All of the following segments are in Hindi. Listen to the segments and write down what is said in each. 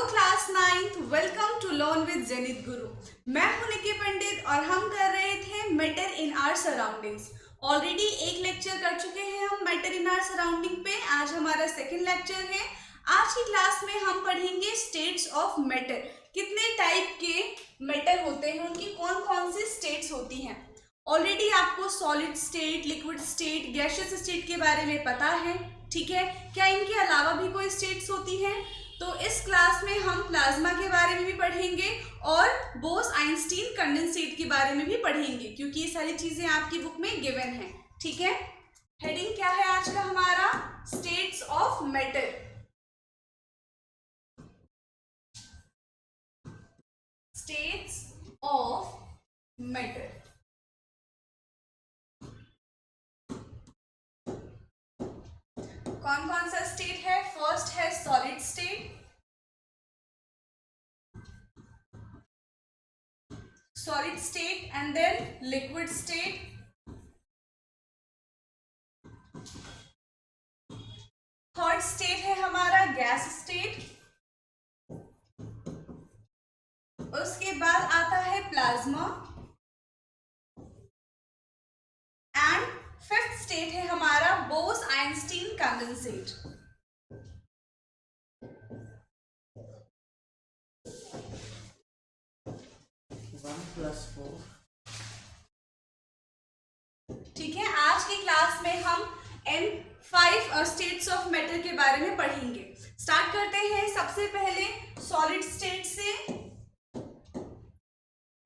Class 9th, welcome to learn with जेनित गुरु। मैं हूं निकी पंडित और हम कर रहे थे matter in our surroundings. Already एक लेक्चर कर चुके हैं हम मैटर इन आवर सराउंडिंग पे। आज हमारा सेकंड लेक्चर है। आज की क्लास में हम पढ़ेंगे स्टेट्स ऑफ मैटर। कितने टाइप के मैटर होते हैं, उनकी कौन कौन सी स्टेट्स होती हैं। ऑलरेडी आपको solid state, liquid state, gaseous state के बारे में पता है, ठीक है। क्या इनके अलावा भी कोई स्टेट्स होती हैं? तो इस क्लास में हम प्लाज्मा के बारे में भी पढ़ेंगे और बोस-आइंस्टीन कंडेंसेट के बारे में भी पढ़ेंगे, क्योंकि ये सारी चीजें आपकी बुक में गिवन है, ठीक है। हेडिंग क्या है आज का हमारा? States of matter. States of matter. कौन कौन सा स्टेट है? फर्स्ट है solid state, solid state and then liquid state, third state है हमारा गैस स्टेट, उसके बाद आता है प्लाज्मा एंड फिफ्थ स्टेट है हमारा बोस-आइंस्टीन कंडेंसेट। ठीक है, आज की क्लास में हम इन 5 स्टेट्स ऑफ मैटर के बारे में पढ़ेंगे। स्टार्ट करते हैं सबसे पहले सॉलिड स्टेट से।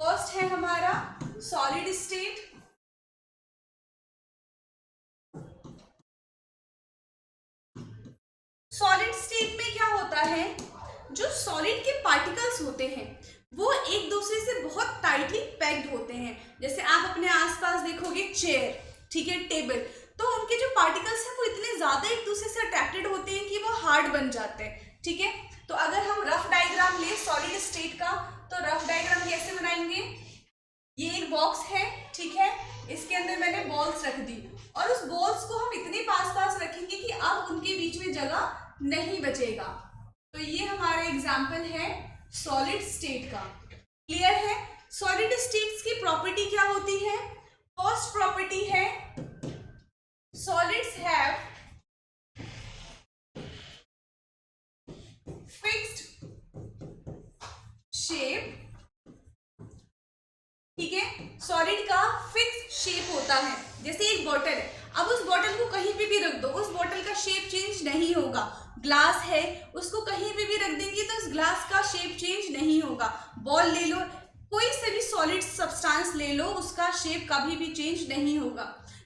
फर्स्ट है हमारा सॉलिड स्टेट। सॉलिड स्टेट में क्या होता है? जो सॉलिड के पार्टिकल्स होते हैं वो एक दूसरे से बहुत टाइटली पैक्ड होते हैं। जैसे आप अपने आसपास देखोगे चेयर, ठीक है, टेबल, तो उनके जो पार्टिकल्स हैं वो इतने ज्यादा एक दूसरे से अट्रैक्टेड होते हैं कि वो हार्ड बन जाते हैं, ठीक है। तो अगर हम रफ डायग्राम ले सॉलिड स्टेट का, तो रफ डायग्राम कैसे बनाएंगे? ये एक बॉक्स है, ठीक है, इसके अंदर मैंने बॉल्स रख दी और उस बॉल्स को हम इतने पास पास रखेंगे कि अब उनके बीच में जगह नहीं बचेगा। तो ये हमारा एग्जाम्पल है सॉलिड स्टेट का। क्लियर है? सॉलिड स्टेट्स की प्रॉपर्टी क्या होती है? फर्स्ट प्रॉपर्टी है सॉलिड्स हैव फिक्स्ड शेप। ठीक है, सॉलिड का फिक्स शेप होता है। जैसे एक बॉटल है, अब उस बॉटल को कहीं पे भी रख दो, उस बॉटल का शेप चेंज नहीं होगा। ग्लास है, उसको कहीं पे भी रख देंगे तो उस ग्लास का शेप चेंज नहीं होगा। बॉल ले लो, कोई से भी सॉलिड सब्सटेंस ले लो, उसका शेप कभी भी चेंज नहीं होगा।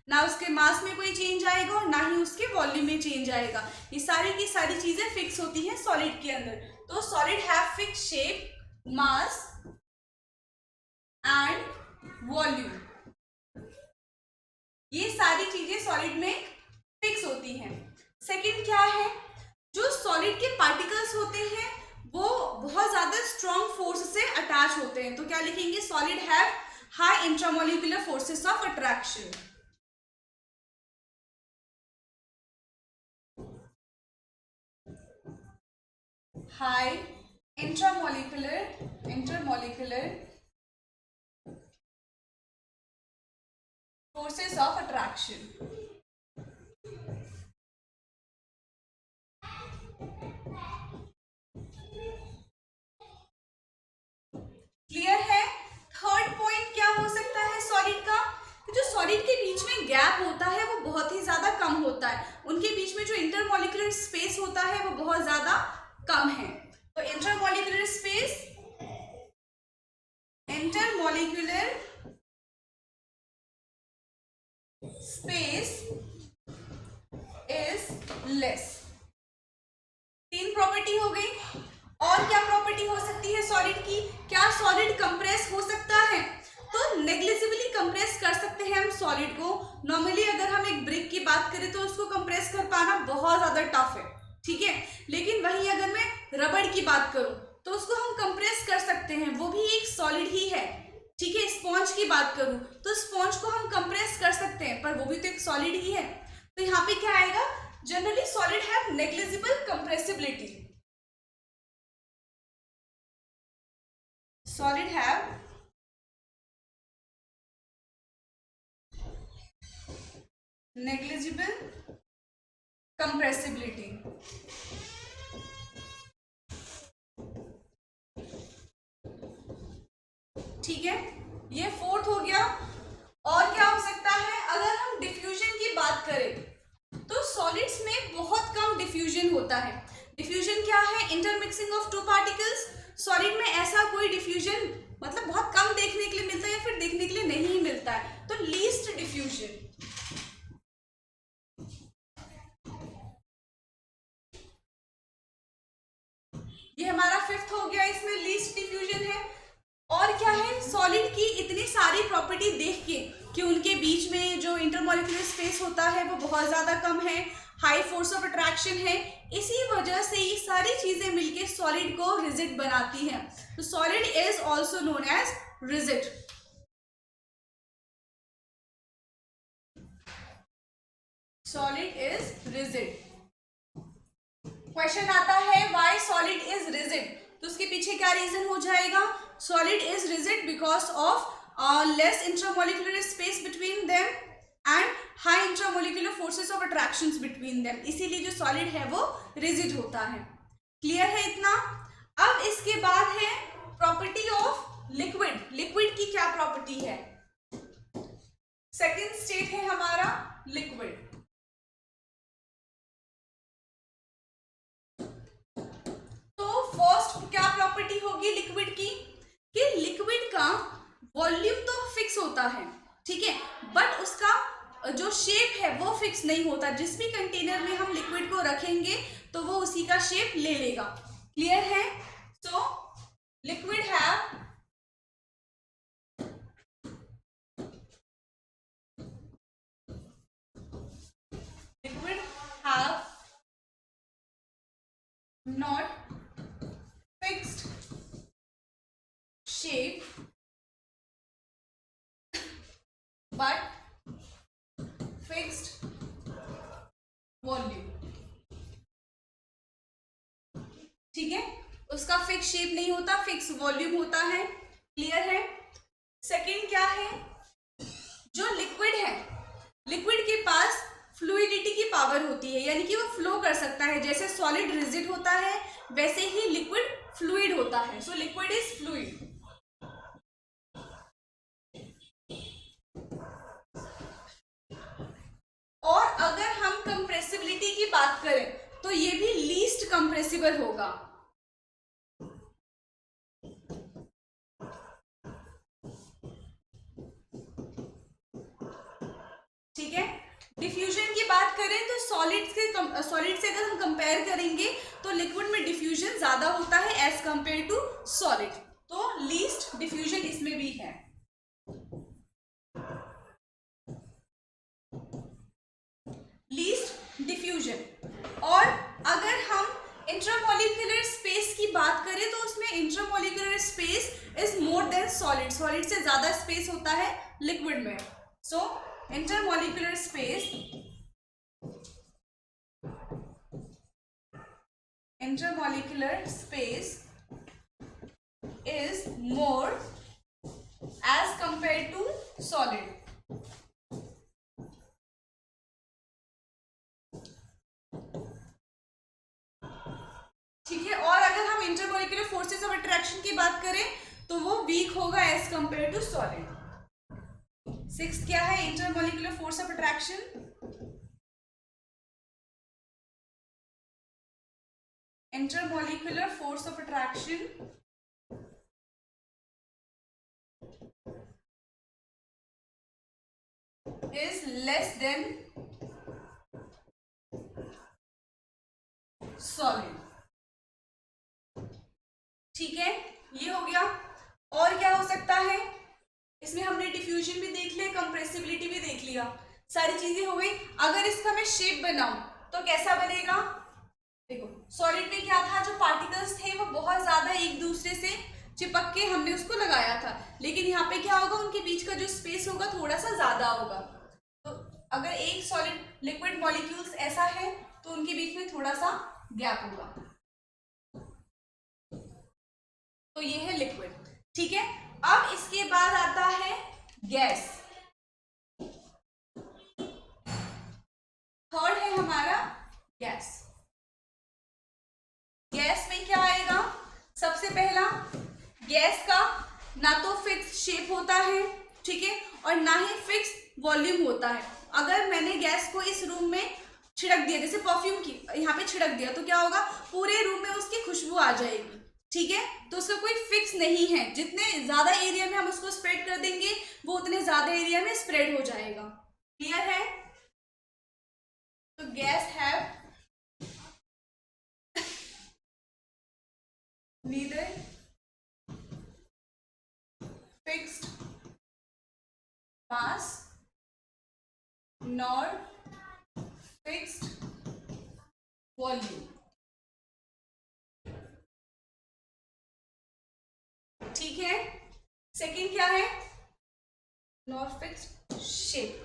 ना उसके मास में कोई चेंज आएगा और ना ही उसके वॉल्यूम में चेंज आएगा। ये सारी की सारी चीजें फिक्स होती हैं सॉलिड के अंदर। तो solid have fix shape, mass and volume. ये सारी चीजें सॉलिड में फिक्स होती हैं। सेकंड क्या है? जो सॉलिड के पार्टिकल्स होते हैं वो बहुत ज्यादा स्ट्रॉन्ग फोर्स से अटैच होते हैं। तो क्या लिखेंगे? Solid have high intramolecular forces of attraction. High intramolecular forces of attraction. Clear है? थर्ड पॉइंट क्या हो सकता है सॉलिड का? जो सॉलिड के बीच में गैप होता है वो बहुत ही ज्यादा कम होता है। उनके बीच में जो इंटरमॉलिक्यूलर स्पेस होता है वो बहुत ज्यादा कम है। तो intermolecular space is less. 3 property हो गई। और क्या प्रॉपर्टी हो सकती है सॉलिड की? क्या सॉलिड कंप्रेस हो सकता है? तो नेग्लिजिबली कंप्रेस कर सकते हैं हम सॉलिड को। नॉर्मली अगर हम एक ब्रिक की बात करें तो उसको कंप्रेस कर पाना बहुत ज्यादा टफ है, ठीक है। लेकिन वहीं अगर मैं रबड़ की बात करूं तो उसको हम कंप्रेस कर सकते हैं, वो भी एक सॉलिड ही है, ठीक है। स्पॉन्ज की बात करूं तो स्पॉन्ज को हम कंप्रेस कर सकते हैं, पर वो भी तो एक सॉलिड ही है। तो यहाँ पे क्या आएगा? Generally solid have negligible compressibility. solid have negligible compressibility. ठीक है, ये फोर्थ हो गया। और क्या हो सकता है, अगर हम डिफ्यूजन की बात करें तो सॉलिड्स में बहुत कम डिफ्यूजन होता है। डिफ्यूजन क्या है, intermixing of two particles. Solid में ऐसा कोई डिफ्यूजन मतलब बहुत कम देखने के लिए मिलता है या फिर देखने के लिए नहीं मिलता है, तो लीस्ट डिफ्यूजन। ये हमारा फिफ्थ हो गया, इसमें लीस्ट डिफ्यूजन है। और क्या है, सॉलिड की इतनी सारी प्रॉपर्टी देख के कि उनके बीच में जो इंटरमॉलिक्यूलर स्पेस होता है वो बहुत ज्यादा कम है, हाई फोर्स ऑफ अट्रैक्शन है, इसी वजह से ये सारी चीजें मिलके सॉलिड को रिजिड बनाती हैं। तो solid is also known as rigid. Solid is rigid. Question आता है व्हाई सॉलिड इज रिजिड, तो उसके पीछे क्या रीजन हो जाएगा, solid is rigid because of less intramolecular space between them and high intramolecular forces of attractions between them, इसीलिए जो सॉलिड है वो रिजिड होता है। क्लियर है इतना। अब इसके बाद है प्रॉपर्टी ऑफ लिक्विड। लिक्विड की क्या प्रॉपर्टी है, सेकेंड स्टेट है हमारा लिक्विड। क्या प्रॉपर्टी होगी लिक्विड की, कि लिक्विड का वॉल्यूम तो फिक्स होता है, ठीक है, बट उसका जो शेप है वो फिक्स नहीं होता। जिस भी कंटेनर में हम लिक्विड को रखेंगे तो वो उसी का शेप ले लेगा। क्लियर है। So liquid have not fixed shape but fixed volume। ठीक है, उसका फिक्स शेप नहीं होता, फिक्स वॉल्यूम होता है। क्लियर है। सेकंड क्या है, जो लिक्विड है, लिक्विड के पास फ्लूइडिटी की पावर होती है, यानी कि वो फ्लो कर सकता है। जैसे सॉलिड रिजिड होता है वैसे ही लिक्विड फ्लूइड होता है। So liquid is fluid. और अगर हम कंप्रेसिबिलिटी की बात करें तो ये भी लीस्ट कंप्रेसिबल होगा। ठीक है, डिफ्यूजन की बात करें तो सॉलिड से अगर हम कंपेयर करेंगे तो लिक्विड में डिफ्यूजन ज्यादा होता है एज कंपेयर टू सॉलिड, तो लीस्ट डिफ्यूजन इसमें भी है। Least diffusion. और अगर हम इंट्रामोलिकुलर स्पेस की बात करें तो उसमें intramolecular space is more than solid. Solid से ज्यादा स्पेस होता है लिक्विड में। सो intermolecular space is more as compared to solid। ठीक है, और अगर हम इंटरमोलिकुलर फोर्सेस ऑफ अट्रैक्शन की बात करें तो वो वीक होगा as compare to solid. Sixth क्या है, intermolecular force of attraction. Intermolecular force of attraction is less than solid. ठीक है, ये हो गया। और क्या हो सकता है, इसमें हमने डिफ्यूजन भी देख लिया, कंप्रेसिबिलिटी भी देख लिया, सारी चीजें हो गई। अगर इसका मैं शेप बनाऊं तो कैसा बनेगा, देखो सॉलिड में क्या था, जो पार्टिकल्स थे वो बहुत ज्यादा एक दूसरे से चिपक के हमने उसको लगाया था, लेकिन यहाँ पे क्या होगा, उनके बीच का जो स्पेस होगा थोड़ा सा ज्यादा होगा। तो अगर एक सॉलिड लिक्विड मॉलिक्यूल्स ऐसा है तो उनके बीच में थोड़ा सा गैप होगा। तो ये है लिक्विड। ठीक है, अब इसके बाद आता है गैस। थर्ड है हमारा गैस। गैस में क्या आएगा? सबसे पहला, गैस का ना तो फिक्स शेप होता है, ठीक है, और ना ही फिक्स वॉल्यूम होता है। अगर मैंने गैस को इस रूम में छिड़क दिया, जैसे परफ्यूम की यहाँ पे छिड़क दिया, तो क्या होगा? पूरे रूम में उसकी खुशबू आ जाएगी, ठीक है। तो उसका कोई फिक्स नहीं है, जितने ज्यादा एरिया में हम उसको स्प्रेड कर देंगे वो उतने ज्यादा एरिया में स्प्रेड हो जाएगा। क्लियर है? तो guys have neither fixed mass nor fixed volume, ठीक है। सेकंड क्या है? Nor fixed shape.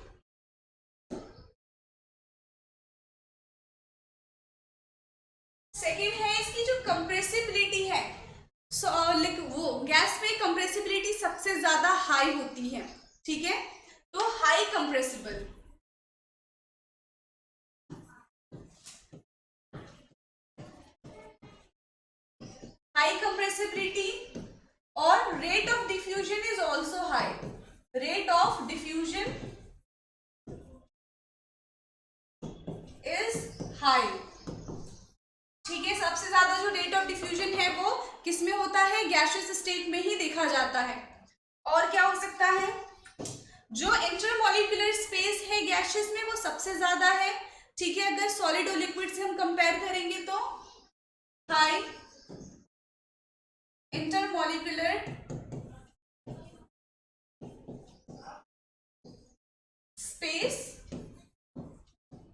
सेकंड है इसकी जो कंप्रेसिबिलिटी है, वो गैस में कंप्रेसिबिलिटी सबसे ज्यादा हाई होती है, ठीक है। तो हाई कंप्रेसिबल, हाई कंप्रेसिबिलिटी, और rate of diffusion is also high. Rate of diffusion is high, ठीक है। सबसे ज्यादा जो रेट ऑफ डिफ्यूजन है वो किस में होता है? गैसियस स्टेट में ही देखा जाता है। और क्या हो सकता है? जो इंटरमॉलिक्यूलर स्पेस है गैसियस में वो सबसे ज्यादा है, ठीक है। अगर सॉलिड और लिक्विड से हम कंपेयर करेंगे तो high intermolecular space,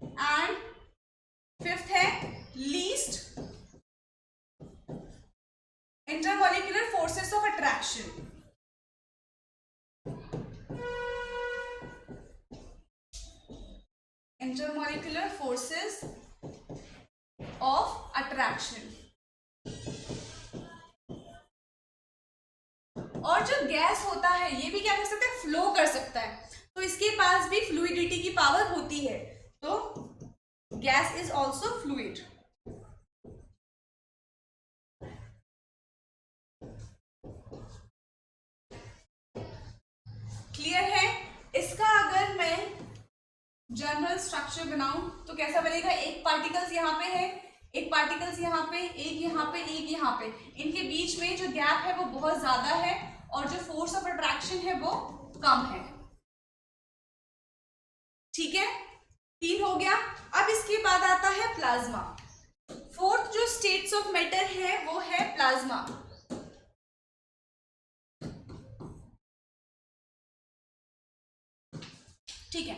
and fifth है least intermolecular forces of attraction. Intermolecular forces of attraction. और जो गैस होता है ये भी क्या कर सकता है? फ्लो कर सकता है, तो इसके पास भी फ्लूइडिटी की पावर होती है। तो gas is also fluid. Clear है? इसका अगर मैं जनरल स्ट्रक्चर बनाऊं तो कैसा बनेगा? एक पार्टिकल्स यहाँ पे है, एक पार्टिकल्स यहाँ पे, एक यहाँ पे, एक यहाँ पे, इनके बीच में जो गैप है वो बहुत ज्यादा है और जो फोर्स ऑफ अट्रैक्शन है वो कम है, ठीक है। 3 हो गया। अब इसके बाद आता है प्लाज्मा। फोर्थ जो स्टेट्स ऑफ मैटर है वो है प्लाज्मा। ठीक है,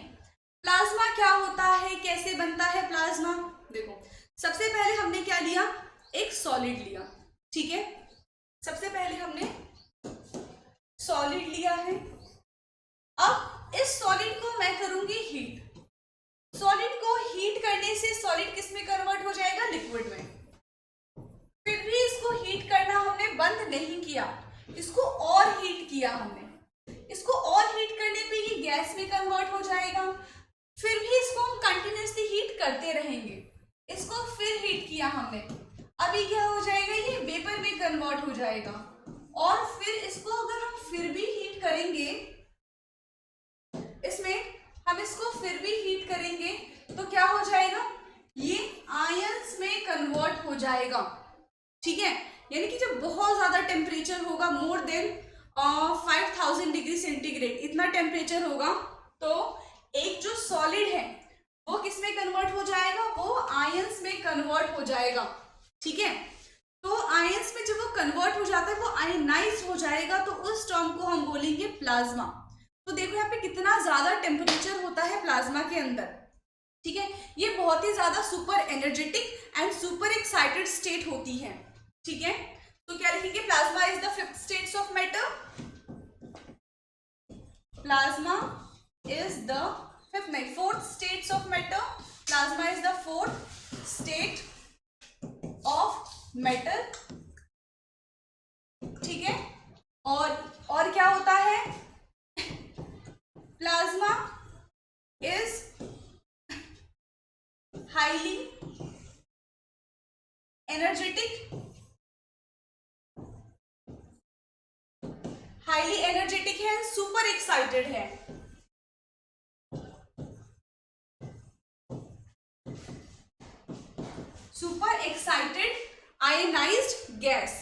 प्लाज्मा क्या होता है, कैसे बनता है प्लाज्मा? देखो, सबसे पहले हमने क्या लिया? एक सॉलिड लिया, ठीक है। सबसे पहले हमने सॉलिड लिया है। अब इस सॉलिड को मैं करूंगी हीट। सॉलिड को हीट करने से सॉलिड किस में कन्वर्ट हो जाएगा? लिक्विड में। फिर भी इसको हीट करना हमने बंद नहीं किया, इसको और हीट किया हमने। इसको और हीट करने पे ये गैस में कन्वर्ट हो जाएगा। फिर भी इसको हम कंटिन्यूसली हीट करते रहेंगे। इसको फिर हीट किया हमने, अभी क्या हो जाएगा? ये वेपर में कन्वर्ट हो जाएगा। और फिर इसको अगर हम फिर भी हीट करेंगे, इसमें हम इसको फिर भी हीट करेंगे तो क्या हो जाएगा? ये आयंस में कन्वर्ट हो जाएगा, ठीक है। यानी कि जब बहुत ज्यादा टेम्परेचर होगा, मोर देन 5000 डिग्री सेंटीग्रेड, इतना टेम्परेचर होगा, तो एक जो सॉलिड है वो किस में कन्वर्ट हो जाएगा? वो आयंस में कन्वर्ट हो जाएगा, ठीक है। तो आयंस में जब वो कन्वर्ट हो जाता है, वो आयनाइज हो जाएगा, तो उस टर्म को हम बोलेंगे प्लाज्मा। तो देखो यहाँ पे कितना ज्यादा टेम्परेचर होता है प्लाज्मा के अंदर, ठीक है। ये बहुत ही ज्यादा super energetic and super excited state होती है, ठीक है। तो क्या लिखेंगे? Plasma is the fifth states of matter. Plasma is the fifth, नहीं, fourth states of matter. Plasma is the fourth state of matter, ठीक है। और हाईली एनर्जेटिक, हाईली एनर्जेटिक है, सुपर एक्साइटेड है। Super excited ionised gas.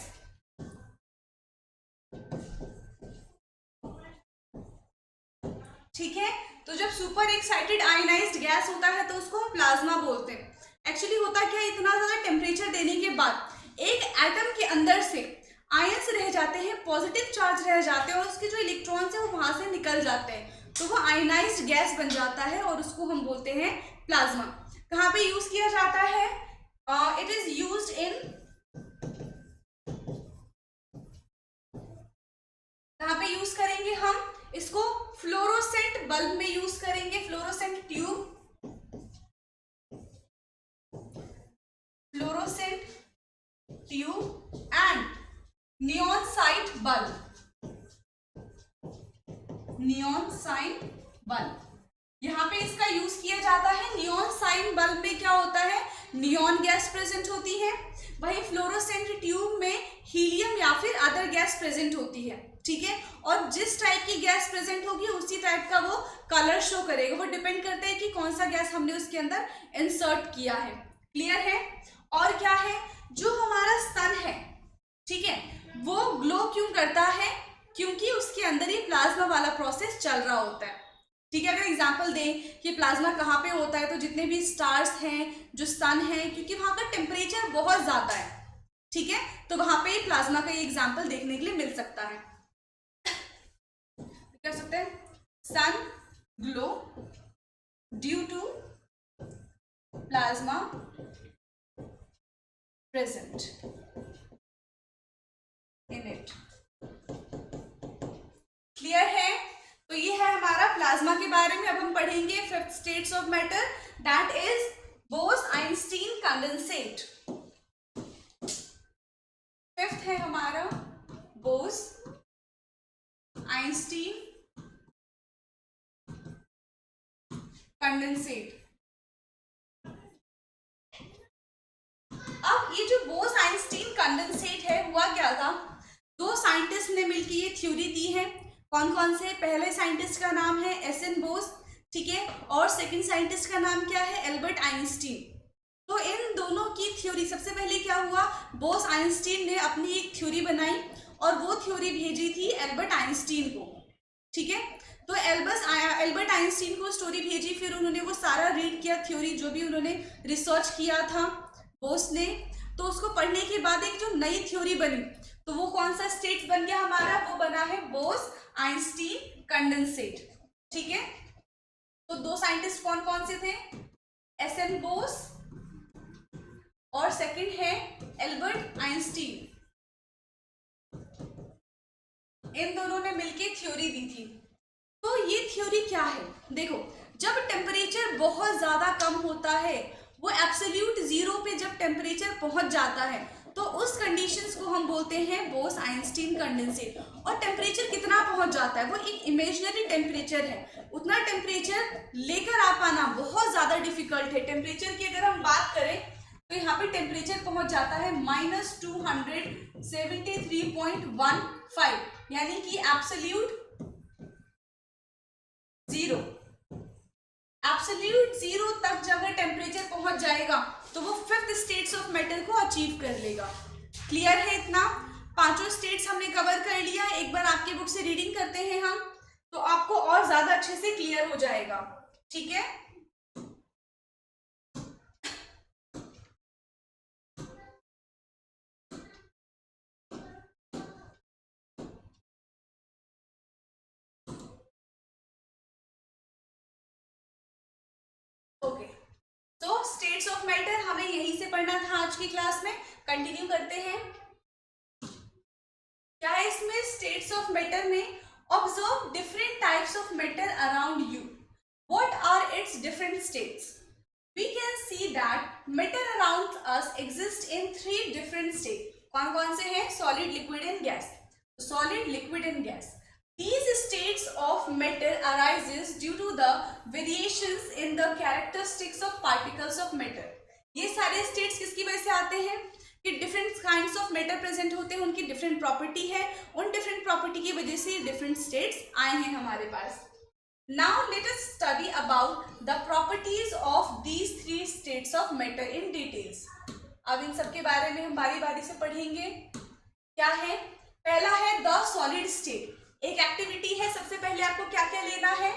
ठीक है, तो जब सुपर एक्साइटेड आयनाइज्ड गैस होता है तो उसको हम प्लाज्मा बोलते हैं। एक्चुअली होता क्या है, इतना ज्यादा टेम्परेचर देने के बाद एक एटम के अंदर से आयंस रह जाते हैं, पॉजिटिव चार्ज रह जाते हैं और उसके जो इलेक्ट्रॉन्स हैं वो वहां से निकल जाते हैं, तो वो आयनाइज्ड गैस बन जाता है और उसको हम बोलते हैं प्लाज्मा। कहाँ पे यूज किया जाता है? इट इज यूज्ड इन, कहाँ पे यूज करेंगे हम इसको? फ्लोरोसेंट बल्ब में यूज करेंगे, fluorescent tube, fluorescent tube and neon sight bulb, neon sign bulb, यहाँ पे इसका यूज किया जाता है। नियॉन साइन बल्ब में क्या होता है? नियॉन गैस प्रेजेंट होती है, वही फ्लोरोसेंट ट्यूब में हीलियम या फिर अदर गैस प्रेजेंट होती है। ठीक है, और जिस टाइप की गैस प्रेजेंट होगी उसी टाइप का वो कलर शो करेगा, वो डिपेंड करता है कि कौन सा गैस हमने उसके अंदर इंसर्ट किया है। क्लियर है? और क्या है, जो हमारा सन है, ठीक है, वो ग्लो क्यों करता है? क्योंकि उसके अंदर ही प्लाज्मा वाला प्रोसेस चल रहा होता है। ठीक है, अगर एग्जांपल दें कि प्लाज्मा कहाँ पे होता है, तो जितने भी स्टार्स हैं, जो सन है, क्योंकि वहां का टेम्परेचर बहुत ज्यादा है, ठीक है, तो वहां पे प्लाज्मा का ये एग्जांपल देखने के लिए मिल सकता है। कर सकते हैं sun glow due to plasma present in it. Clear है? तो ये है हमारा प्लाज्मा के बारे में। अब हम पढ़ेंगे fifth states of matter, that is Bose-Einstein condensate. Fifth है हमारा बोस-आइंस्टीन कंडेंसेट। अब ये जो बोस-आइंस्टीन कंडेंसेट है, हुआ क्या था, दो साइंटिस्ट ने मिलकर ये थ्योरी दी है। कौन कौन से? पहले साइंटिस्ट का नाम है एस.एन. बोस, ठीक है, और सेकंड साइंटिस्ट का नाम क्या है? Albert Einstein. तो इन दोनों की थ्योरी, सबसे पहले क्या हुआ, बोस आइंस्टीन ने अपनी एक थ्योरी बनाई और वो थ्योरी भेजी थी एल्बर्ट आइंस्टीन को। ठीक है, तो एल्बर्ट आइंस्टीन को स्टोरी भेजी, फिर उन्होंने वो सारा रीड किया, थ्योरी जो भी उन्होंने रिसर्च किया था बोस ने, तो उसको पढ़ने के बाद एक जो नई थ्योरी बनी, तो वो कौन सा स्टेट बन गया हमारा? वो बना है बोस आइंस्टीन कंडेंसेट। ठीक है, तो दो साइंटिस्ट कौन कौन से थे? एस.एन. बोस और सेकंड है एल्बर्ट आइंस्टीन। इन दोनों ने मिलकर थ्योरी दी थी। तो ये थ्योरी क्या है? देखो, जब टेम्परेचर बहुत ज्यादा कम होता है, वो एब्सोल्यूट जीरो पे जब टेम्परेचर पहुंच जाता है, तो उस कंडीशंस को हम बोलते हैं बोस आइंस्टीन कंडेंसेट। और टेम्परेचर कितना पहुंच जाता है? वो एक इमेजिनरी टेम्परेचर है, उतना टेम्परेचर लेकर आ पाना बहुत ज्यादा डिफिकल्ट है। टेम्परेचर की अगर हम बात करें तो यहाँ पे टेम्परेचर पहुंच जाता है -273.15, यानी कि एब्सोल्यूट जीरो। एब्सोल्यूट जीरो तक जब टेम्परेचर पहुंच जाएगा तो वो फिफ्थ स्टेट्स ऑफ मैटर को अचीव कर लेगा। क्लियर है? इतना पांचों स्टेट्स हमने कवर कर लिया। एक बार आपकी बुक से रीडिंग करते हैं हम, तो आपको और ज्यादा अच्छे से क्लियर हो जाएगा। ठीक है, ओके, तो स्टेट्स ऑफ मैटर हमें यहीं से पढ़ना था आज की क्लास में। कंटिन्यू करते हैं। क्या है इसमें? स्टेट्स ऑफ मैटर में observe different types of matter around you, what are its different states. We can see that matter around us exists in three different states. कौन कौन से हैं? Solid, liquid and gas. Solid, liquid and gas. These states of matter arises due to the variations in the characteristics of particles of matter. ये सारे स्टेट्स किसकी वजह से आते हैं कि different kinds of matter present होते हैं, उनकी डिफरेंट प्रॉपर्टी है, उन डिफरेंट प्रॉपर्टी की वजह से डिफरेंट स्टेट्स आए हैं हमारे पास। Now let us study about the properties of these 3 states of matter in details. अब इन सब के बारे में हम बारी बारी से पढ़ेंगे। क्या है? पहला है द सॉलिड स्टेट। एक एक्टिविटी है, सबसे पहले आपको क्या क्या लेना है?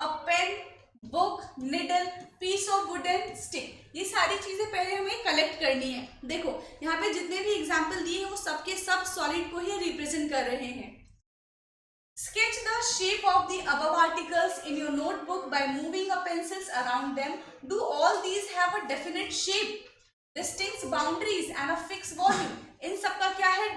A pen, book, needle, piece of wooden stick. ये सारी चीजें पहले हमें कलेक्ट करनी है। देखो यहाँ पे जितने भी एग्जाम्पल दिए हैं वो सबके सब सॉलिड को ही रिप्रेजेंट कर रहे हैं। Sketch the shape of the above articles in your notebook by moving your pencils around them. Do all these have a definite shape, distinct boundaries and a fixed volume? इन सबका क्या है?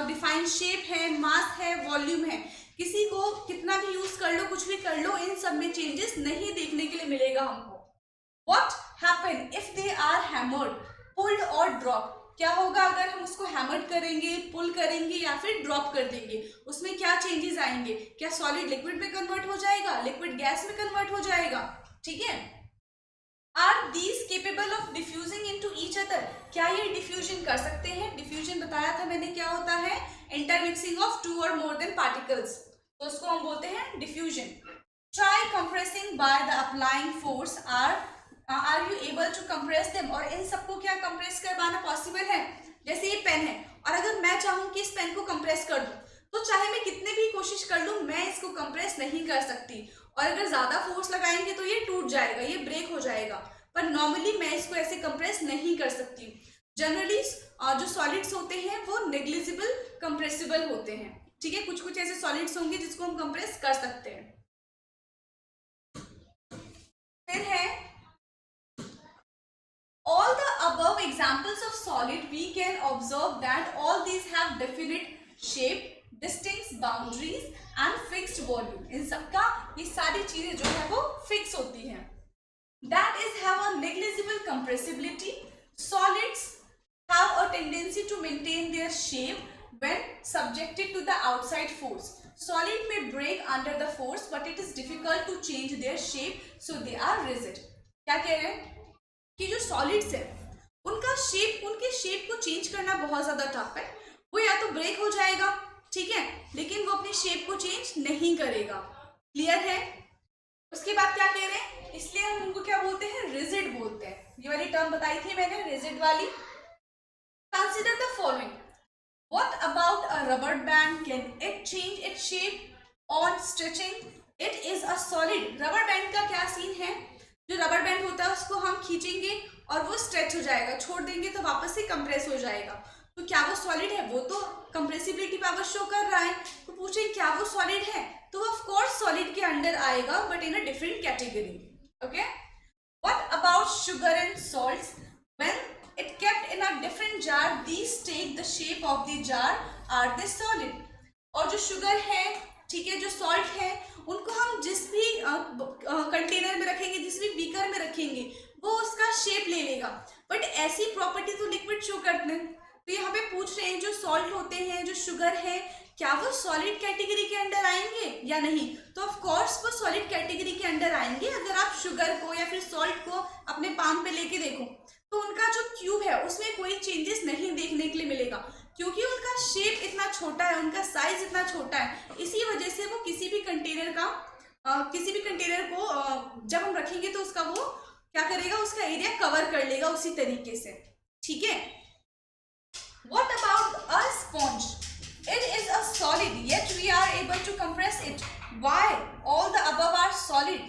डिफाइंड शेप है, मास है, वॉल्यूम है। किसी को कितना भी यूज कर लो, कुछ भी कर लो, इन सब में चेंजेस नहीं देखने के लिए मिलेगा हमको। What happen if they are hammered, pulled or dropped? क्या होगा अगर हम उसको हैमर करेंगे, पुल करेंगे या फिर ड्रॉप कर देंगे? उसमें क्या चेंजेस आएंगे? क्या सॉलिड लिक्विड में कन्वर्ट हो जाएगा, लिक्विड गैस में कन्वर्ट हो जाएगा? ठीक है। Are these capable of diffusing into each other? क्या ये डिफ्यूजन कर सकते हैं? डिफ्यूजन बताया था मैंने क्या होता है? इंटरमिक्सिंग ऑफ 2 और मोर देन पार्टिकल्स, तो उसको हम बोलते हैं diffusion. Try compressing by the applying force. Are you able to compress them? और इन सबको क्या कंप्रेस करवाना पॉसिबल है? जैसे ये पेन है और अगर मैं चाहूं कि इस पेन को कंप्रेस कर दूं, तो चाहे मैं कितने भी कोशिश कर लूं, मैं इसको कंप्रेस नहीं कर सकती। और अगर ज्यादा फोर्स लगाएंगे तो ये टूट जाएगा, ये ब्रेक हो जाएगा। पर नॉर्मली मैं इसको ऐसे कंप्रेस नहीं कर सकती। जनरली जो सॉलिड्स होते हैं वो नेग्लिजिबल कंप्रेसिबल होते हैं। ठीक है, कुछ कुछ ऐसे सॉलिड्स होंगे जिसको हम कंप्रेस कर सकते हैं। फिर है all the above examples of solid, we can observe that all these have definite shape, distinct boundaries and fixed volume. इन सबका ये सारी चीजें जो है वो फिक्स होती हैं। That is have a negligible compressibility. Solids have a tendency to maintain their shape when subjected to the outside force. Solid may break under the force, but it is difficult to change their shape, so they are rigid. क्या कह रहे हैं कि जो सॉलिड्स है उनका शेप, उनके शेप को चेंज करना बहुत ज्यादा टफ है। वो या तो ब्रेक हो जाएगा, ठीक है, लेकिन वो अपनी शेप को चेंज नहीं करेगा। क्लियर है? उसके बाद क्या कह रहे हैं? इसलिए हम उनको क्या बोलते हैं? रिजिड बोलते हैं। ये वाली टर्म बताई थी मैंने, रिजिड वाली। Consider the following. What about a rubber band? Can it change its shape on stretching? It is a solid. Rubber band का क्या सीन है? जो रबर बैंड होता है उसको हम खींचेंगे और वो स्ट्रेच हो जाएगा, छोड़ देंगे तो वापस से कंप्रेस हो जाएगा। तो क्या वो सॉलिड है? वो तो कंप्रेसिबिलिटी पावर शो कर रहा है। तो पूछे क्या वो सॉलिड है? तो ऑफ कोर्स सॉलिड के अंडर आएगा, but in a different category. Okay. What about sugar and salts? When it kept in a different jar, these take the shape of the jar, are they solid? और जो शुगर है, ठीक है, जो सॉल्ट है, उनको हम जिस भी कंटेनर में रखेंगे, जिस भी बीकर में रखेंगे, वो उसका शेप ले लेगा। बट ऐसी प्रॉपर्टी तो लिक्विड शो करते हैं। तो यहाँ पे पूछ रहे हैं जो सॉल्ट होते हैं, जो शुगर है, क्या वो सॉलिड कैटेगरी के अंडर आएंगे या नहीं? तो ऑफ कोर्स वो सॉलिड कैटेगरी के अंडर आएंगे। अगर आप शुगर को या फिर सॉल्ट को अपने पाम पे लेके देखो तो उनका जो क्यूब है उसमें कोई चेंजेस नहीं देखने के लिए मिलेगा, क्योंकि उनका शेप इतना छोटा है, उनका साइज इतना छोटा है। इसी वजह से वो किसी भी कंटेनर को जब हम रखेंगे तो उसका वो क्या करेगा? उसका एरिया कवर कर लेगा उसी तरीके से। ठीक है। What about a sponge? It is a solid, yet we are able to compress it. Why? All the above are solid.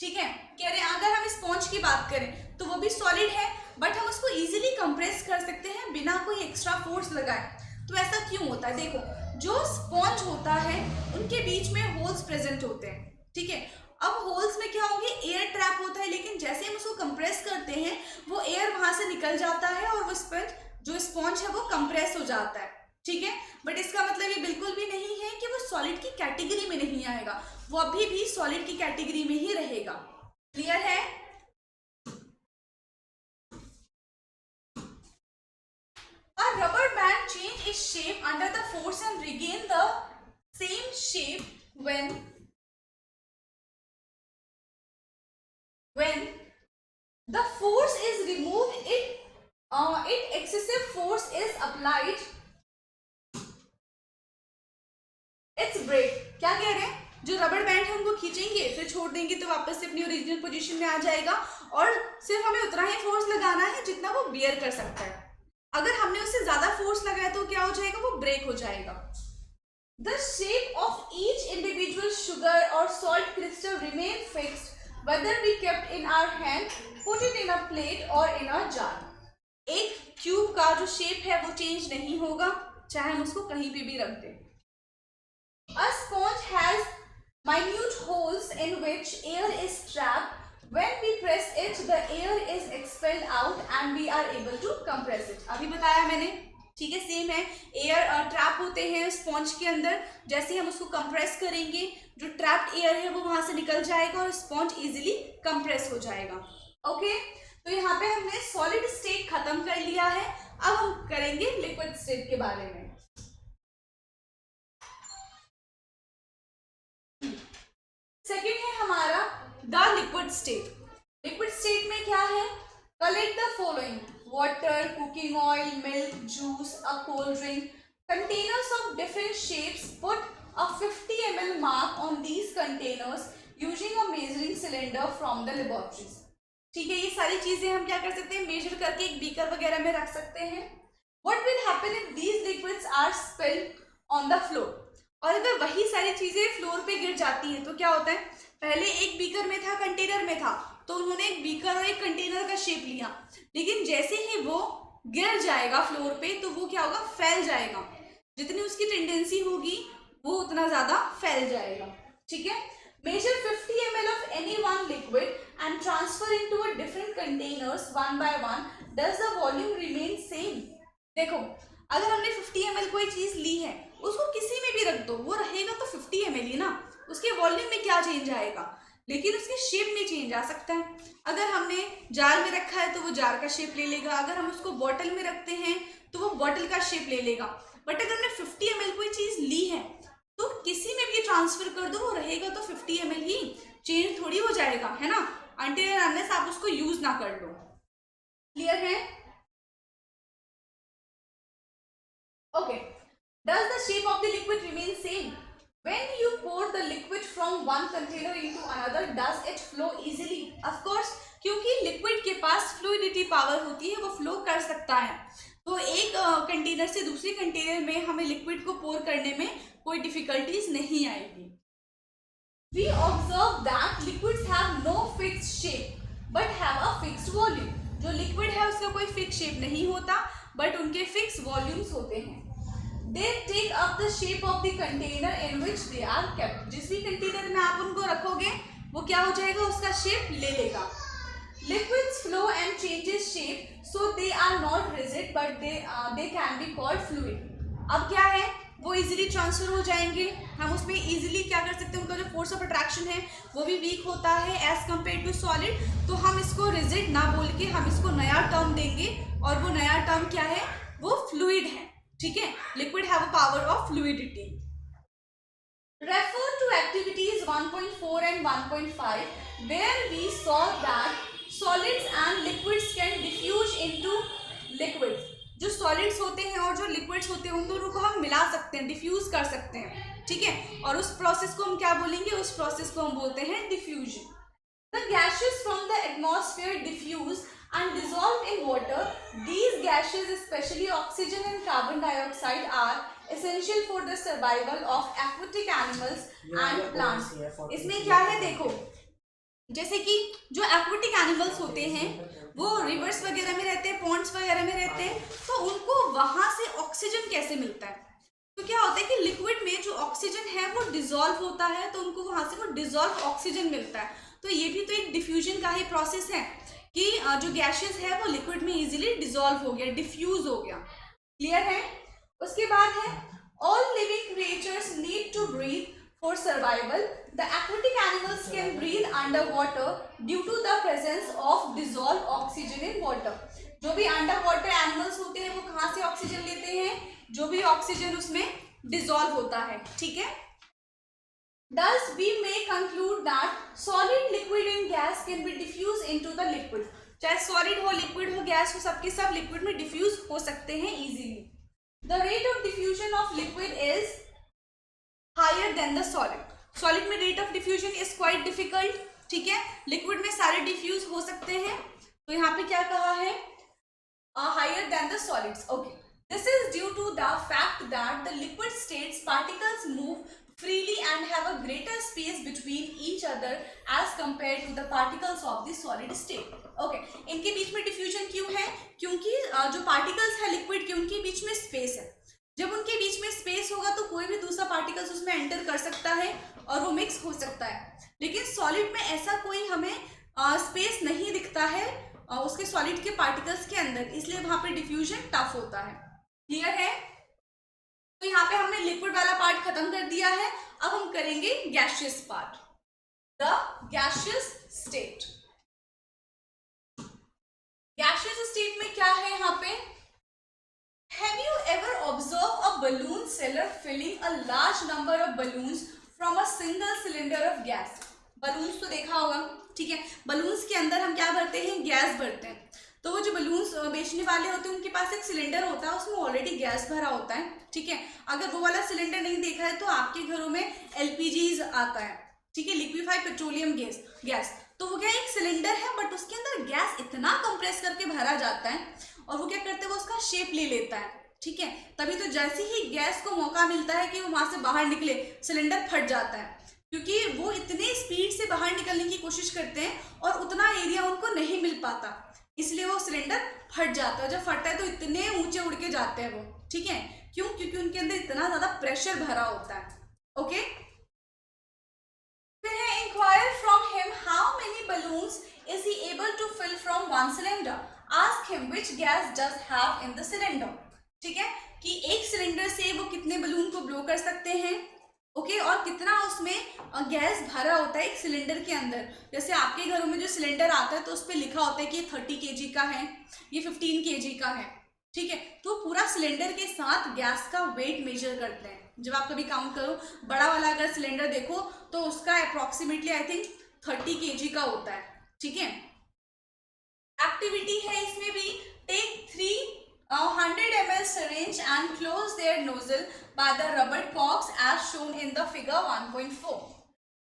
ठीक है, कह रहे हैं अगर हम स्पॉन्ज की बात करें तो वो भी सॉलिड है, बट हम उसको इजीली कंप्रेस कर सकते हैं बिना कोई एक्स्ट्रा फोर्स लगाए। तो ऐसा क्यों होता है? देखो, जो स्पॉन्ज होता है उनके बीच में होल्स प्रेजेंट होते हैं। ठीक है, अब होल्स में क्या होंगे? एयर ट्रैप होता है, लेकिन जैसे हम उसको कंप्रेस करते हैं वो एयर वहां से निकल जाता है और वो जो स्पॉन्ज है वो कंप्रेस हो जाता है। ठीक है, बट इसका मतलब ये बिल्कुल भी नहीं है कि वो सॉलिड की कैटेगरी में नहीं आएगा, वो अभी भी सॉलिड की कैटेगरी में ही रहेगा। क्लियर है? A rubber band change its shape under the force and regain the same shape when The force is removed, it excessive force is applied, it's break. क्या कह रहे हैं, जो रबड़ बैंड है उनको खींचेंगे फिर छोड़ देंगे तो वापस से अपनी ओरिजिनल पोजीशन में आ जाएगा और सिर्फ हमें उतना ही फोर्स लगाना है जितना वो बियर कर सकता है। अगर हमने उससे ज्यादा फोर्स लगाया तो क्या हो जाएगा, वो ब्रेक हो जाएगा। The shape of each individual sugar or salt crystal remain fixed whether we kept in our hand, put it in a plate or in a jar. एक क्यूब का जो शेप है वो चेंज नहीं होगा चाहे हम उसको कहीं पे भी रख दें। A sponge has minute holes in which air is trapped. When we press it, the air is expelled out and we are able to compress it. अभी बताया मैंने, ठीक है, सेम है। एयर ट्रैप होते हैं स्पॉन्ज के अंदर, जैसे हम उसको कंप्रेस करेंगे जो ट्रैप्ड एयर है वो वहां से निकल जाएगा और स्पॉन्ज इजीली कंप्रेस हो जाएगा। ओके, तो यहाँ पे हमने सॉलिड स्टेट खत्म कर लिया है। अब हम करेंगे लिक्विड स्टेट के बारे में। सेकेंड है हमारा the liquid state. Liquid state में क्या है, collect the following: water, cooking oil, milk, juice, a cold drink, containers of different shapes. Put a 50 ml mark on these containers using a measuring cylinder from the laboratories. ठीक है, ये सारी चीजें हम क्या कर सकते हैं, मेजर करके एक बीकर वगैरह में रख सकते हैं। What will happen if these liquids are spilled on the floor? और अगर वही सारी चीजें फ्लोर पे गिर जाती हैं तो क्या होता है, पहले एक बीकर में था, कंटेनर में था, तो उन्होंने एक बीकर और एक कंटेनर का शेप लिया, लेकिन जैसे ही वो गिर जाएगा फ्लोर पे तो वो क्या होगा, फैल जाएगा। जितनी उसकी टेंडेंसी होगी वो उतना ज्यादा फैल जाएगा। ठीक है, major 50 ml of any one liquid and transfer into a different containers one by one. Does the volume remain same? देखो, अगर हमने 50 ml कोई चीज ली है, उसको किसी में भी रख दो, वो रहेगा तो 50 ml ही ना, उसके वॉल्यूम में क्या चेंज आएगा, लेकिन उसके शेप में चेंज आ सकता है। अगर हमने जार में रखा है तो वो जार का शेप ले लेगा, अगर हम उसको बॉटल में रखते हैं तो वो बॉटल का शेप ले लेगा। बट अगर हमने 50 ml कोई चीज ली है तो किसी में भी ट्रांसफर कर दो, वो रहेगा तो 50 ml ही, चेंज थोड़ी हो जाएगा, है ना, अनटिल अनलेस आप उसको यूज ना कर लो। क्लियर है? Okay, does the shape of the liquid remain same? When you pour the liquid from one container into another, does it flow easily? Of course, क्योंकि लिक्विड के पास फ्लूइडिटी पावर होती है, वो फ्लो कर सकता है, तो एक कंटेनर से दूसरे कंटेनर में हमें लिक्विड को पोर करने में कोई डिफिकल्टीज नहीं आएगी। We observe that liquids have no fixed shape but have a fixed volume. जो लिक्विड है उसका कोई फिक्स शेप नहीं होता, बट उनके फिक्स वॉल्यूम्स होते हैं। They take up the shape of the container in which they are kept. जिस भी कंटेनर में आप उनको रखोगे वो क्या हो जाएगा, उसका शेप ले लेगा। Liquids flow and changes shape, so they are not rigid, but they can be called fluid. अब क्या है, वो इजीली ट्रांसफर हो जाएंगे, हम उसमें इजीली क्या कर सकते हैं, उनका जो फोर्स ऑफ अट्रैक्शन है वो भी वीक होता है एज कम्पेयर टू सॉलिड। तो हम इसको रिजिड ना बोल के हम इसको नया टर्म देंगे, और वो नया टर्म क्या है, वो फ्लूइड है। ठीक है, liquid have a power of fluidity. Refer to activities 1.4 and 1.5 where we saw that solids and liquids can diffuse into liquids. जो सॉलिड्स होते हैं और जो लिक्विड्स होते हैं उन दोनों को हम मिला सकते हैं, डिफ्यूज कर सकते हैं। ठीक है, और उस प्रोसेस को हम क्या बोलेंगे, उस प्रोसेस को हम बोलते हैं diffusion. The gases from the atmosphere diffuse and dissolve in water. These gases, especially oxygen and carbon dioxide, are essential for the survival of aquatic animals and plants. इसमें क्या है, देखो, जैसे कि जो एक्वेटिक एनिमल्स होते हैं वो रिवर्स वगैरह में रहते हैं, पॉन्ड्स वगैरह में रहते हैं, तो उनको वहां से ऑक्सीजन कैसे मिलता है, तो क्या होता है कि लिक्विड में जो ऑक्सीजन है वो डिसॉल्व होता है, तो उनको वहां से वो डिसॉल्व ऑक्सीजन मिलता है। तो ये भी तो एक डिफ्यूजन का ही प्रोसेस है कि जो गैसेस है वो लिक्विड में इजीली डिसॉल्व हो गया, डिफ्यूज हो गया। क्लियर है? उसके बाद है all living creatures need to breathe for survival. The aquatic animals can breathe under water due to the presence of dissolve oxygen in water. जो भी अंडर वाटर एनिमल्स होते हैं वो कहाँ से ऑक्सीजन लेते हैं, जो भी ऑक्सीजन उसमें डिसॉल्व होता है। ठीक है, Thus, we may conclude that solid, liquid and gas can be diffused into the liquid. चाहे सॉलिड हो, लिक्विड हो, गैस हो, सबके सब लिक्विड में डिफ्यूज हो सकते हैं easily. The rate of diffusion of liquid is higher than the solid. Solid में rate of diffusion is quite difficult, ठीक है, लिक्विड में सारे डिफ्यूज हो सकते हैं। तो यहाँ पे क्या कहा है, higher than the solids. Okay, this is due to the fact that the liquid states particles move freely and have a greater space between each other as compared to the particles of the solid state. Okay, इनके बीच में डिफ्यूजन क्यों है, क्योंकि जो पार्टिकल्स है लिक्विड के उनके बीच में स्पेस है। जब उनके बीच में स्पेस होगा तो कोई भी दूसरा पार्टिकल्स उसमें एंटर कर सकता है और वो मिक्स हो सकता है। लेकिन सॉलिड में ऐसा कोई हमें स्पेस नहीं दिखता है उसके सॉलिड के पार्टिकल्स के अंदर, इसलिए वहां पे डिफ्यूजन टफ होता है। क्लियर है? तो यहाँ पे हमने लिक्विड वाला पार्ट खत्म कर दिया है, अब हम करेंगे gaseous part, the gaseous state. Gaseous state में क्या है यहाँ पे, have you ever observe a balloon seller filling a large number of balloons from a single cylinder of gas. Balloons तो देखा होगा, ठीक है, बलून्स के अंदर हम क्या भरते हैं, गैस भरते हैं। तो वो जो बलून्स बेचने वाले होते हैं उनके पास एक सिलेंडर होता है, उसमें ऑलरेडी गैस भरा होता है, ठीक है। अगर वो वाला सिलेंडर नहीं देखा है तो आपके घरों में एलपीजी आता है, ठीक है, लिक्विफाइड पेट्रोलियम गैस। तो वो क्या एक सिलेंडर है बट उसके अंदर गैस इतना कंप्रेस करके भरा जाता है और वो क्या करते हैं, वो उसका शेप ले लेता है, ठीक है। तभी तो जैसे ही गैस को मौका मिलता है कि वो वहां से बाहर निकले, सिलेंडर फट जाता है, क्योंकि वो इतने स्पीड से बाहर निकलने की कोशिश करते हैं और उतना एरिया उनको नहीं मिल पाता, इसलिए वो सिलेंडर फट जाता है। जब फटता है तो इतने ऊंचे उड़ के जाते हैं वो, ठीक है, क्यों, क्योंकि उनके अंदर इतना ज्यादा प्रेशर भरा होता है। ओके, फिर है inquire from him how many balloons is he able to fill from one cylinder, ask him which gas does have in the cylinder. ठीक है, कि एक सिलेंडर से वो कितने बलून को ब्लो कर सकते हैं, ओके, और कितना उसमें गैस भरा होता है एक सिलेंडर के अंदर। जैसे आपके घरों में जो सिलेंडर आता है तो उस पर लिखा होता है कि ये 30 kg का है, ये 15 kg का है, ठीक है। तो पूरा सिलेंडर के साथ गैस का वेट मेजर करते हैं। जब आप कभी काउंट करो, बड़ा वाला अगर सिलेंडर देखो तो उसका अप्रोक्सीमेटली आई थिंक 30 kg का होता है, ठीक है। एक्टिविटी है इसमें भी, take 300 ml syringe and close their nozzle by the rubber corks as shown in the figure 1.4.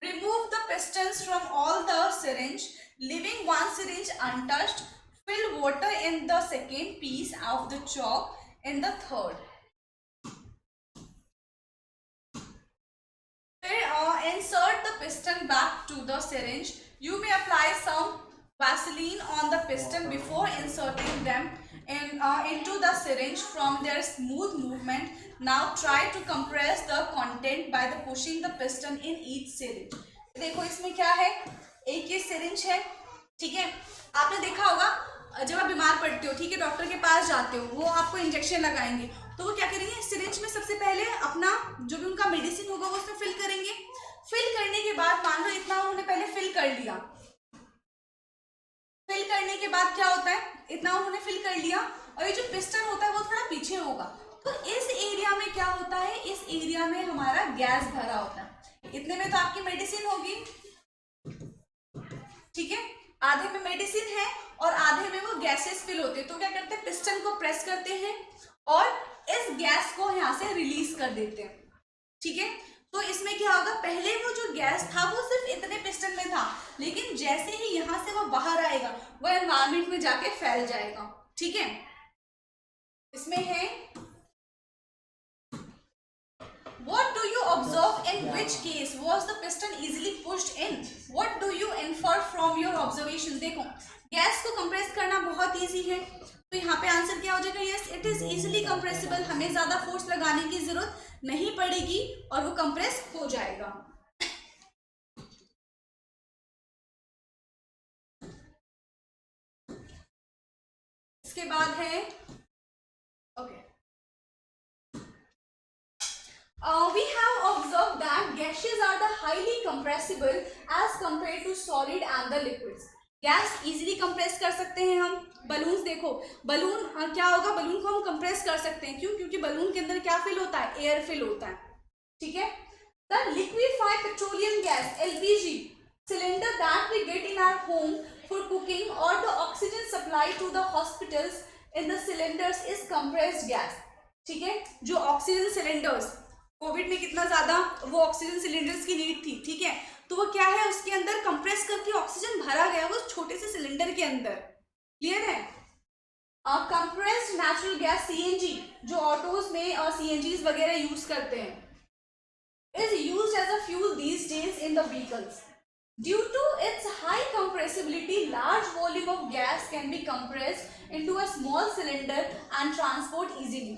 Remove the pistons from all the syringe, leaving one syringe untouched. Fill water in the second piece of the chalk in the third. Insert the piston back to the syringe. You may apply some Vaseline on the piston before inserting them into the syringe from their smooth movement. Now try to compress the content by the pushing the piston in each syringe. देखो इसमें क्या है, एक ये सिरिंज है, ठीक है। आपने देखा होगा जब आप बीमार पड़ते हो, ठीक है, डॉक्टर के पास जाते हो, वो आपको इंजेक्शन लगाएंगे, तो वो क्या करेंगे, सिरिंज में सबसे पहले अपना जो भी उनका मेडिसिन होगा वो उसमें फिल करेंगे। फिल करने के बाद मान लो इतना उन्होंने पहले फिल कर लिया, फिल करने के बाद क्या होता है, इतना उन्होंने फिल कर लिया और ये जो पिस्टन होता है वो थोड़ा पीछे होगा, तो इस एरिया में क्या होता है, इस एरिया में हमारा गैस भरा होता है। इतने में तो आपकी मेडिसिन होगी, ठीक है, आधे में मेडिसिन है और आधे में वो गैसेस फिल होते हैं। तो क्या करते हैं, पिस्टन को प्रेस करते हैं और इस गैस को यहाँ से रिलीज कर देते हैं, ठीक है। तो इसमें क्या होगा, पहले वो जो गैस था वो सिर्फ इतने पिस्टन में था, लेकिन जैसे ही यहाँ से वो बाहर आएगा वो एनवायरमेंट में जाके फैल जाएगा, ठीक है। इसमें है What do you observe, in which case was the piston easily pushed in? What do you infer from your observation? देखो, गैस को कंप्रेस करना बहुत इजी है, तो यहाँ पे आंसर क्या हो जाएगा, yes it is easily compressible. हमें ज्यादा फोर्स लगाने की जरूरत नहीं पड़ेगी और वो कंप्रेस हो जाएगा। इसके बाद है okay, we have observed that gases are the highly compressible as compared to solid and the liquids. Gas easily compress कर सकते हैं हम। बलून्स देखो, बलून क्या होगा, बलून को हम कंप्रेस कर सकते हैं, क्यों, क्योंकि बलून के अंदर क्या फिल होता है, एयर फिल होता है, ठीक है। The liquefied petroleum gas LPG cylinder that we get in our home for cooking or the oxygen supply to the hospitals in the cylinders is compressed gas. ठीक है, जो ऑक्सीजन सिलेंडर्स, कोविड में कितना ज्यादा वो ऑक्सीजन सिलेंडर्स की नीड थी, ठीक है, तो वो क्या है, उसके अंदर कंप्रेस करके ऑक्सीजन भरा गया वो छोटे से सिलेंडर के अंदर। क्लियर है? कंप्रेस्ड नेचुरल गैस सीएनजी, जो ऑटोज में और सीएनजीज वगैरह यूज करते हैं, is used as a fuel these days in the vehicles. Due to its high compressibility, large volume of gas can be compressed into a small cylinder and transport easily.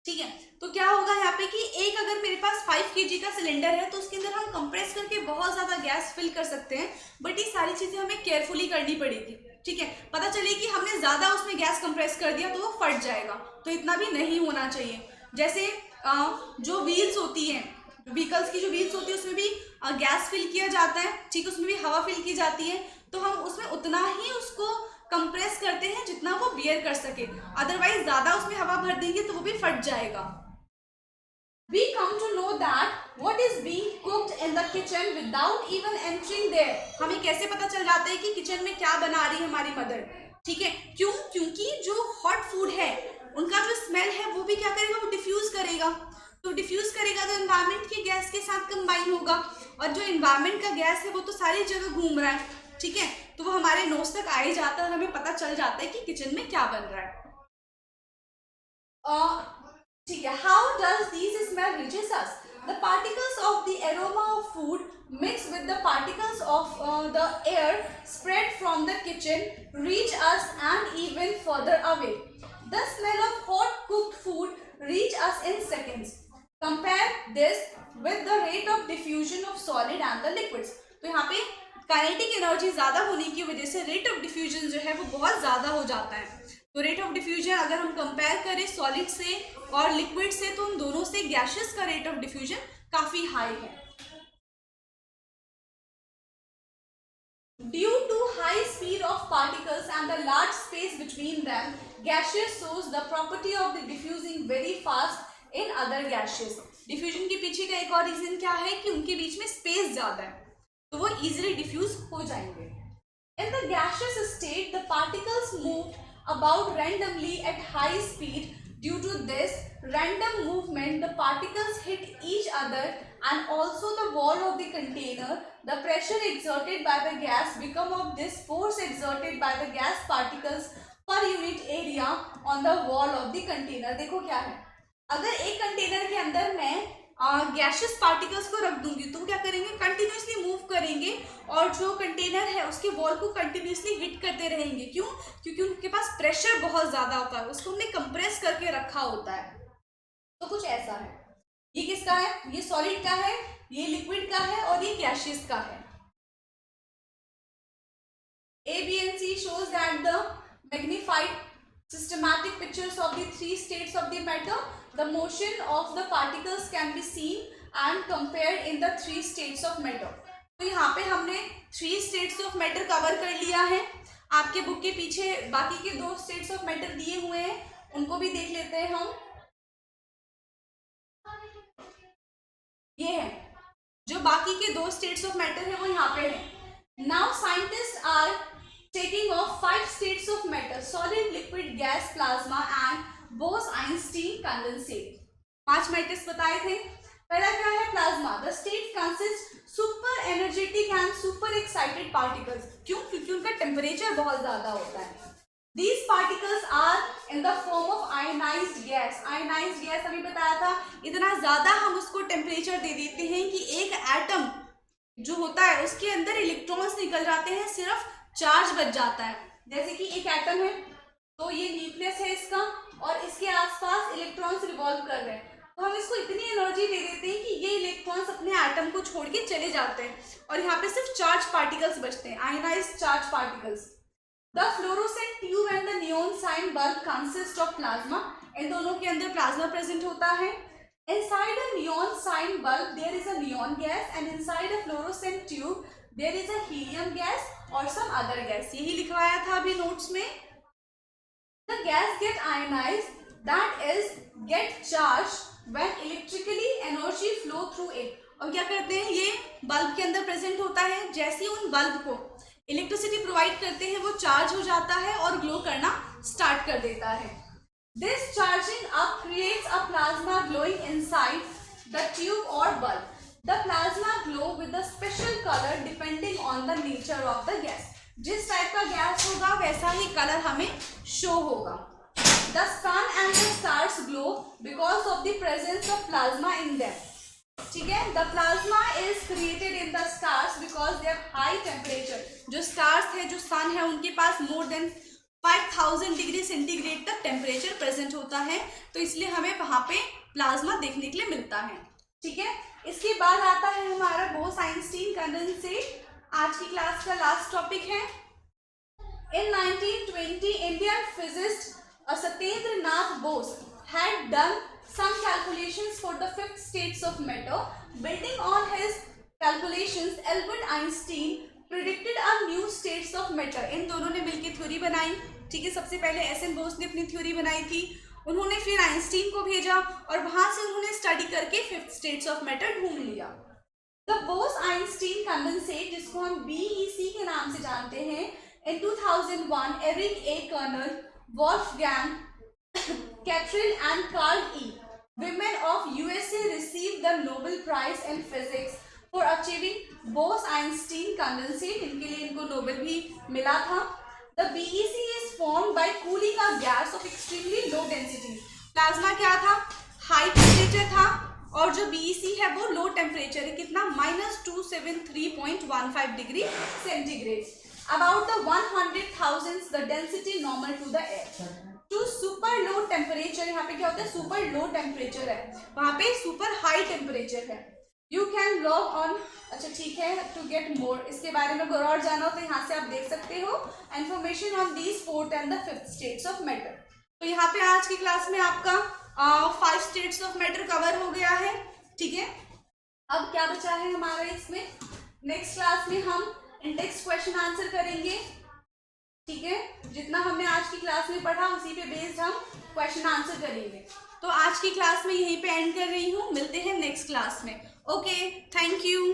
ठीक है, तो क्या होगा यहाँ पे कि एक अगर मेरे पास 5 kg का सिलेंडर है तो उसके अंदर हम कंप्रेस करके बहुत ज्यादा गैस फिल कर सकते हैं, बट ये सारी चीजें हमें केयरफुली करनी पड़ेगी। ठीक है, पता चले कि हमने ज्यादा उसमें गैस कंप्रेस कर दिया तो वो फट जाएगा, तो इतना भी नहीं होना चाहिए। जैसे जो व्हील्स होती हैं, व्हीकल्स की जो व्हील्स होती है उसमें भी गैस फिल किया जाता है, ठीक है, उसमें भी हवा फिल की जाती है, तो हम उसमें उतना ही उसको कंप्रेस करते हैं जितना वो बियर कर सके, अदरवाइज ज्यादा उसमें हवा भर देंगे तो वो भी फट जाएगा। We come to know that what is being cooked in the kitchen without even entering there. हमें कैसे पता चल जाता है कि किचन में क्या बना रही है हमारी मदर? ठीक है, क्यों? क्योंकि जो हॉट फूड है उनका जो स्मेल है वो भी क्या करेगा, वो डिफ्यूज करेगा, तो डिफ्यूज करेगा तो एनवायरमेंट की गैस के साथ कंबाइन होगा, और जो एनवायरमेंट का गैस है वो तो सारी जगह घूम रहा है, ठीक है, तो वो हमारे नोज तक आ ही जाता है, हमें पता चल जाता है कि किचन में क्या बन रहा है। ठीक है, how does this smell reaches us? The particles of the aroma of food mix with the particles of the air spread from the kitchen reach us and even further away. The smell of hot cooked food reach us in seconds. Compare this with the rate of diffusion of solid and the liquids. तो यहाँ पे काइनेटिक एनर्जी ज्यादा होने की वजह से रेट ऑफ डिफ्यूजन जो है वो बहुत ज्यादा हो जाता है। तो रेट ऑफ डिफ्यूजन अगर हम कंपेयर करें सॉलिड से और लिक्विड से, तो उन दोनों से गैसेस का रेट ऑफ डिफ्यूजन काफी हाई है। Due to high speed of particles and the large space between them, gaseous shows the property of the diffusing very fast in other gases. Diffusion के पीछे का एक और रीजन क्या है कि उनके बीच में स्पेस ज्यादा है, तो वो इजीली डिफ्यूज हो जाएंगे। In the gaseous state, the particles move about randomly at high speed. Due to this random movement, the particles hit each other and also the wall of the container. The pressure exerted by the gas become of this force exerted by the gas particles per unit area on the wall of the container. देखो क्या है, अगर एक कंटेनर के अंदर मैं गैसेस पार्टिकल्स को रख दूंगी तो क्या करेंगे, कंटिन्यूसली मूव करेंगे और जो कंटेनर है उसके वॉल को कंटिन्यूसली हिट करते रहेंगे। क्यों? क्योंकि उनके पास प्रेशर बहुत ज्यादा होता है, उसको हमने कंप्रेस करके रखा होता है। तो कुछ ऐसा है, ये किसका है, ये सॉलिड का है, ये लिक्विड का है और ये गैसेस का है। A, B and C shows that the magnified systematic pictures of the three states of the matter. The motion of the particles can be seen and compared in the three states of matter. तो यहाँ पे हमने 3 states of matter कवर कर लिया है। आपके बुक के पीछे बाकी के 2 states of matter दिए हुए हैं, उनको भी देख लेते हैं हम। ये है जो बाकी के 2 states of matter है वो यहाँ पे है। Now scientists are taking off 5 states of matter: solid, liquid, gas, plasma and Bose-Einstein condensate। 5 matters बताए थे। पहला क्या है, plasma. The state consist super energetic and super excited particles. क्यों? क्योंकि उनका टेम्परेचर बहुत ज्यादा होता है। These particles are in the form of ionized gas। ionized gas अभी बताया था, इतना ज्यादा हम उसको टेम्परेचर दे देते हैं कि एक एटम जो होता है उसके अंदर इलेक्ट्रॉन्स निकल जाते हैं, सिर्फ चार्ज बच जाता है। जैसे कि एक एटम है तो ये न्यूक्लियस है इसका और इसके आसपास इलेक्ट्रॉन्स रिवॉल्व कर रहे हैं, तो हम इसको इतनी एनर्जी दे देते हैं कि ये इलेक्ट्रॉन्स अपने एटम को छोड़ के चले जाते हैं और यहाँ पे सिर्फ चार्ज पार्टिकल्स बचते हैं, ionised charge particles. The fluorescent tube and the neon sign bulb consist of plasma. इन दोनों के अंदर प्लाज्मा प्रेजेंट होता है। Inside a neon sign bulb there is a neon gas and inside a fluorescent tube there is a helium gas or some other gas। यही लिखवाया था अभी नोट्स में। The gas get ionized, that is get charged when electrically energy flow through it। और क्या करते हैं, ये बल्ब के अंदर प्रेजेंट होता है। जैसे ही उन बल्ब को इलेक्ट्रिसिटी प्रोवाइड करते हैं, वो चार्ज हो जाता है और ग्लो करना स्टार्ट कर देता है। This charging up creates a plasma glowing inside the tube और बल्ब। The plasma glow with a special colour depending on the nature of the gas. जिस टाइप का गैस होगा वैसा ही कलर हमें शो होगा। The sun and the stars glow because of the presence of plasma in them. ठीक है, the plasma is created in the stars because they have high temperature. जो स्टार्स है, जो सन है, उनके पास मोर देन 5000 डिग्री सेंटीग्रेड तक टेम्परेचर प्रेजेंट होता है, तो इसलिए हमें वहां पे प्लाज्मा देखने के लिए मिलता है। ठीक है, इसके बाद आता है हमारा बोस-आइंस्टीन कंडेंसेट। आज की क्लास का लास्ट टॉपिक है। इन 1920 Indian physicist Satyendra Nath Bose had done some calculations for the fifth states of matter. Building on his calculations, Albert Einstein predicted a new states of matter. इन दोनों ने मिलकर थ्योरी बनाई। ठीक है, सबसे पहले एस.एन. बोस ने अपनी थ्योरी बनाई थी, उन्होंने फिर आइंस्टीन को भेजा और वहां से उन्होंने स्टडी करके फिफ्थ स्टेट्स ऑफ मैटर ढूंढ लिया। द बोस-आइंस्टीन कंडेंसेट, जिसको हम BEC के नाम से जानते हैं, in 2001 Eric A Cornell, Wolfgang Katherine and Carl E, women of USA received the Nobel Prize in Physics for achieving Bose-Einstein condensate. इनके लिए इनको नोबेल भी मिला था। The BEC is formed by cooling a gas of extremely low density. Plasma क्या था? हाई टेम्परेचर था, और जो BEC है वो लो टेम्परेचर है। कितना? -273.15 degree centigrade. About the 100,000 the density normal to the air. To super low temperature, यहाँ पे क्या होता है? सुपर लो टेम्परेचर है, वहां पे सुपर हाई टेम्परेचर है। यू कैन लॉग ऑन, अच्छा ठीक है, टू गेट मोर, इसके बारे में अगर और जाना हो तो यहाँ से आप देख सकते हो information on these fourth and the fifth states of matter. तो यहाँ पे आज की क्लास में आपका 5 स्टेट्स ऑफ मैटर कवर हो गया है। ठीक है, अब क्या बचा है हमारा इसमें? नेक्स्ट क्लास में हम इंडेक्स क्वेश्चन आंसर करेंगे। ठीक है, जितना हमने आज की क्लास में पढ़ा उसी पे बेस्ड हम क्वेश्चन आंसर करेंगे। तो आज की क्लास में यहीं पे एंड कर रही हूँ, मिलते हैं नेक्स्ट क्लास में। Okay, thank you.